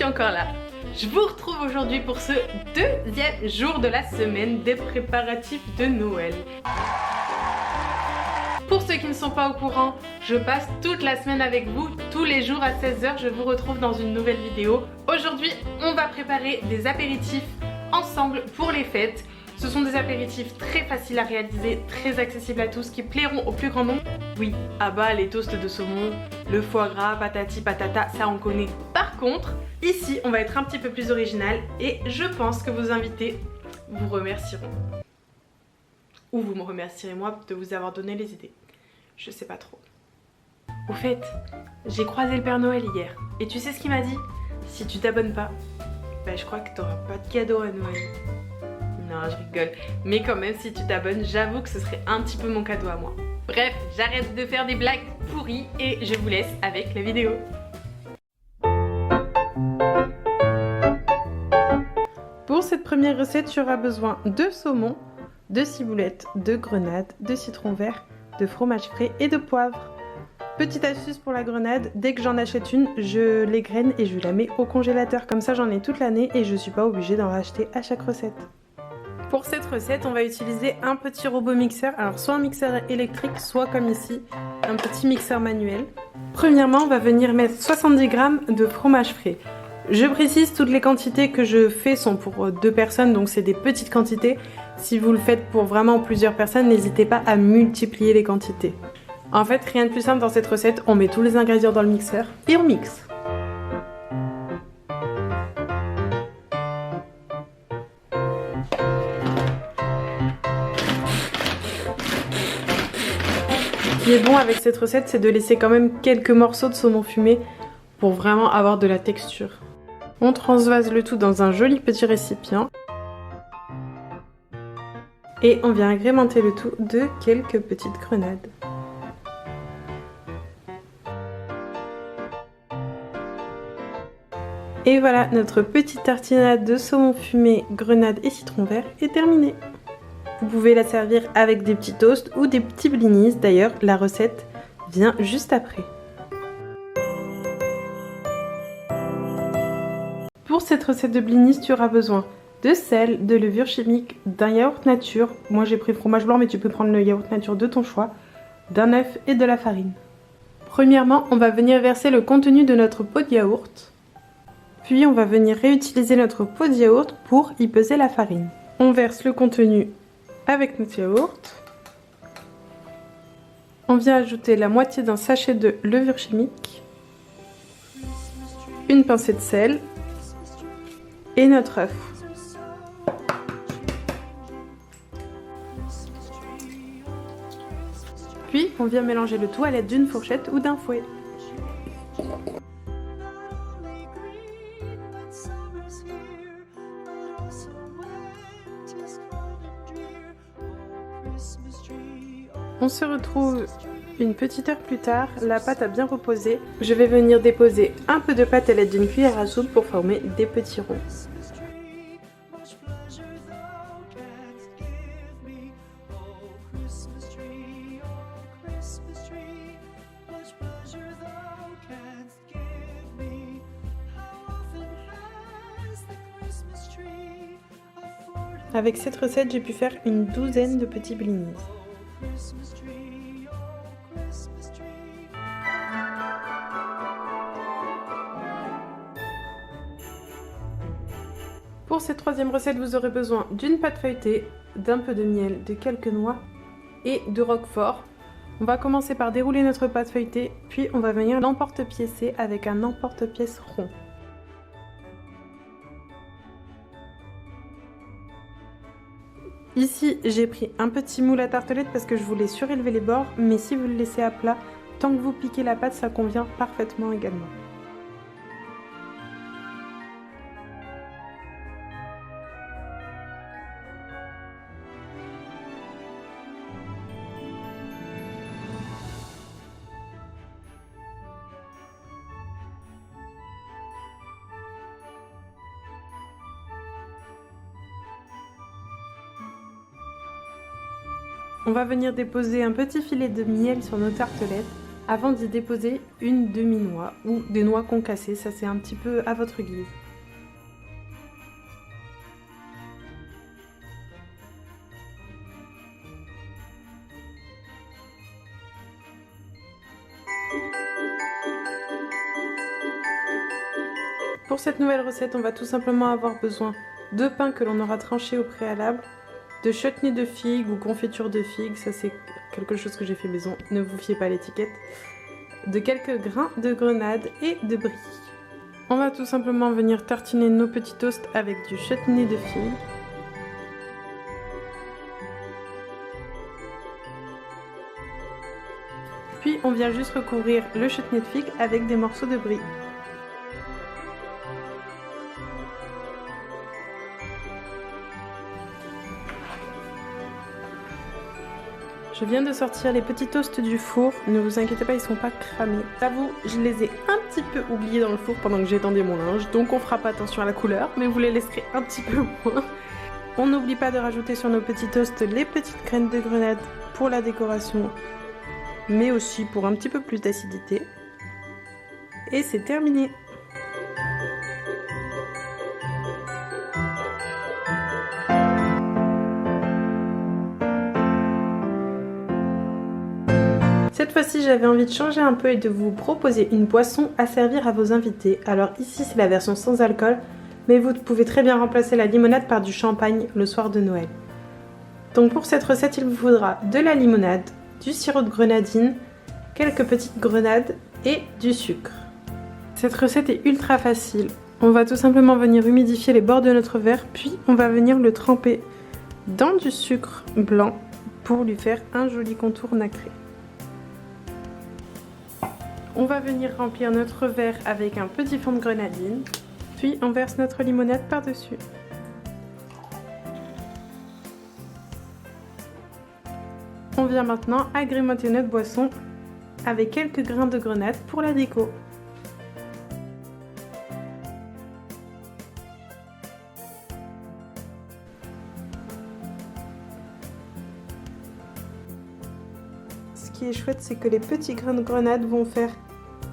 suis encore là. Je vous retrouve aujourd'hui pour ce deuxième jour de la semaine des préparatifs de Noël. Pour ceux qui ne sont pas au courant, je passe toute la semaine avec vous, tous les jours à 16 h, je vous retrouve dans une nouvelle vidéo. Aujourd'hui, on va préparer des apéritifs ensemble pour les fêtes. Ce sont des apéritifs très faciles à réaliser, très accessibles à tous, qui plairont au plus grand nombre. Oui, à bas les toasts de saumon, le foie gras, patati patata, ça on connaît. Par contre, ici on va être un petit peu plus original et je pense que vos invités vous remercieront. Ou vous me remercierez moi de vous avoir donné les idées. Je sais pas trop. Au fait, j'ai croisé le Père Noël hier. Et tu sais ce qu'il m'a dit? Si tu t'abonnes pas, bah je crois que t'auras pas de cadeau à Noël. Non, je rigole. Mais quand même, si tu t'abonnes, j'avoue que ce serait un petit peu mon cadeau à moi. Bref, j'arrête de faire des blagues pourries et je vous laisse avec la vidéo. Pour cette première recette, tu auras besoin de saumon, de ciboulette, de grenade, de citron vert, de fromage frais et de poivre. Petite astuce pour la grenade, dès que j'en achète une, je l'égrène et je la mets au congélateur. Comme ça, j'en ai toute l'année et je suis pas obligée d'en racheter à chaque recette. Pour cette recette, on va utiliser un petit robot mixeur, alors soit un mixeur électrique, soit comme ici, un petit mixeur manuel. Premièrement, on va venir mettre 70 g de fromage frais. Je précise, toutes les quantités que je fais sont pour 2 personnes, donc c'est des petites quantités. Si vous le faites pour vraiment plusieurs personnes, n'hésitez pas à multiplier les quantités. En fait, rien de plus simple dans cette recette, on met tous les ingrédients dans le mixeur et on mixe. Ce qui est bon avec cette recette, c'est de laisser quand même quelques morceaux de saumon fumé pour vraiment avoir de la texture. On transvase le tout dans un joli petit récipient. Et on vient agrémenter le tout de quelques petites grenades. Et voilà, notre petite tartinade de saumon fumé, grenade et citron vert est terminée. Vous pouvez la servir avec des petits toasts ou des petits blinis. D'ailleurs, la recette vient juste après. Pour cette recette de blinis, tu auras besoin de sel, de levure chimique, d'un yaourt nature. Moi j'ai pris fromage blanc mais tu peux prendre le yaourt nature de ton choix, d'un œuf et de la farine. Premièrement, on va venir verser le contenu de notre pot de yaourt. Puis on va venir réutiliser notre pot de yaourt pour y peser la farine. On verse le contenu avec notre yaourt. On vient ajouter la moitié d'un sachet de levure chimique, une pincée de sel et notre œuf. Puis on vient mélanger le tout à l'aide d'une fourchette ou d'un fouet. On se retrouve une petite heure plus tard, la pâte a bien reposé. Je vais venir déposer un peu de pâte à l'aide d'une cuillère à soupe pour former des petits ronds. Avec cette recette, j'ai pu faire une douzaine de petits blinis. Pour cette troisième recette, vous aurez besoin d'une pâte feuilletée, d'un peu de miel, de quelques noix et de roquefort. On va commencer par dérouler notre pâte feuilletée, puis on va venir l'emporte-piécer avec un emporte-pièce rond. Ici, j'ai pris un petit moule à tartelette parce que je voulais surélever les bords, mais si vous le laissez à plat, tant que vous piquez la pâte, ça convient parfaitement également. On va venir déposer un petit filet de miel sur nos tartelettes avant d'y déposer une demi-noix ou des noix concassées, ça c'est un petit peu à votre guise. Pour cette nouvelle recette, on va tout simplement avoir besoin de pain que l'on aura tranché au préalable, de chutney de figues ou confiture de figues, ça c'est quelque chose que j'ai fait maison, ne vous fiez pas à l'étiquette, de quelques grains de grenade et de brie. On va tout simplement venir tartiner nos petits toasts avec du chutney de figues. Puis on vient juste recouvrir le chutney de figues avec des morceaux de brie. Je viens de sortir les petits toasts du four, ne vous inquiétez pas, ils sont pas cramés. J'avoue, je les ai un petit peu oubliés dans le four pendant que j'étendais mon linge, donc on fera pas attention à la couleur, mais vous les laisserez un petit peu moins. On n'oublie pas de rajouter sur nos petits toasts les petites graines de grenade pour la décoration, mais aussi pour un petit peu plus d'acidité. Et c'est terminé. Cette fois-ci, j'avais envie de changer un peu et de vous proposer une boisson à servir à vos invités. Alors ici, c'est la version sans alcool, mais vous pouvez très bien remplacer la limonade par du champagne le soir de Noël. Donc pour cette recette, il vous faudra de la limonade, du sirop de grenadine, quelques petites grenades et du sucre. Cette recette est ultra facile. On va tout simplement venir humidifier les bords de notre verre, puis on va venir le tremper dans du sucre blanc pour lui faire un joli contour nacré. On va venir remplir notre verre avec un petit fond de grenadine, puis on verse notre limonade par-dessus. On vient maintenant agrémenter notre boisson avec quelques grains de grenade pour la déco. Ce qui est chouette, c'est que les petits grains de grenade vont faire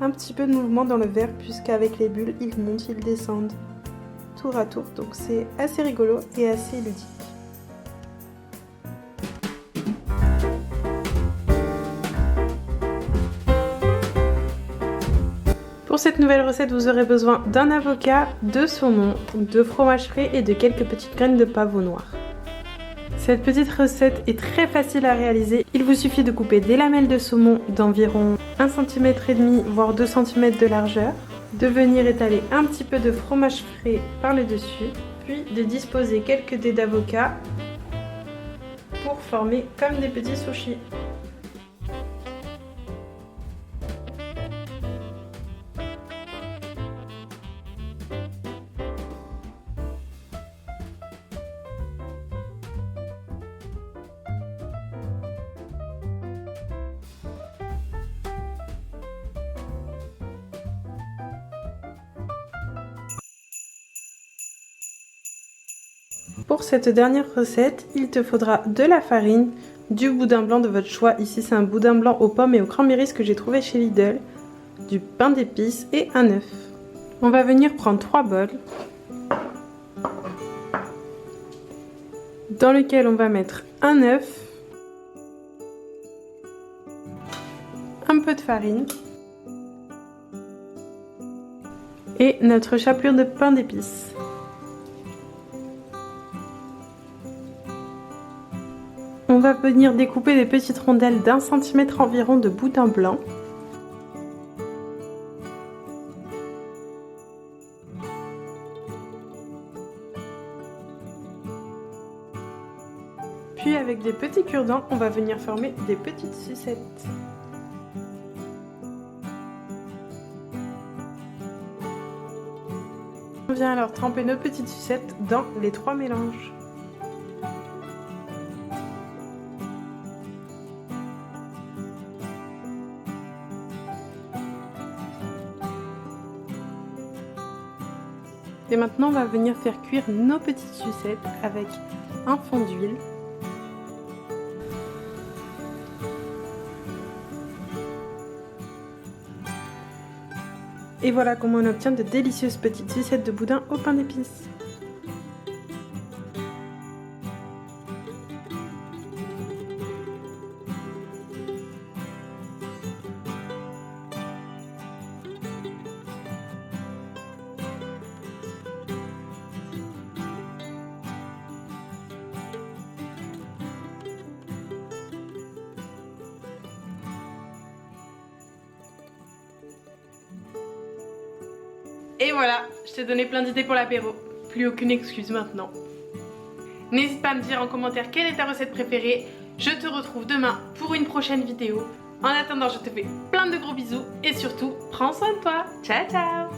un petit peu de mouvement dans le verre, puisqu'avec les bulles, ils montent, ils descendent tour à tour. Donc c'est assez rigolo et assez ludique. Pour cette nouvelle recette, vous aurez besoin d'un avocat, de saumon, de fromage frais et de quelques petites graines de pavot noir. Cette petite recette est très facile à réaliser. Il vous suffit de couper des lamelles de saumon d'environ 1,5 cm voire 2 cm de largeur, de venir étaler un petit peu de fromage frais par le dessus, puis de disposer quelques dés d'avocat pour former comme des petits sushis. Pour cette dernière recette, il te faudra de la farine, du boudin blanc de votre choix. Ici, c'est un boudin blanc aux pommes et aux cranberries que j'ai trouvé chez Lidl, du pain d'épices et un œuf. On va venir prendre 3 bols dans lequel on va mettre un œuf, un peu de farine et notre chapelure de pain d'épices. On va venir découper des petites rondelles d'1 cm environ de boudin blanc. Puis avec des petits cure-dents, on va venir former des petites sucettes. On vient alors tremper nos petites sucettes dans les 3 mélanges. Et maintenant, on va venir faire cuire nos petites sucettes avec un fond d'huile. Et voilà comment on obtient de délicieuses petites sucettes de boudin au pain d'épices. Et voilà, je t'ai donné plein d'idées pour l'apéro. Plus aucune excuse maintenant. N'hésite pas à me dire en commentaire quelle est ta recette préférée. Je te retrouve demain pour une prochaine vidéo. En attendant, je te fais plein de gros bisous et surtout, prends soin de toi. Ciao ciao!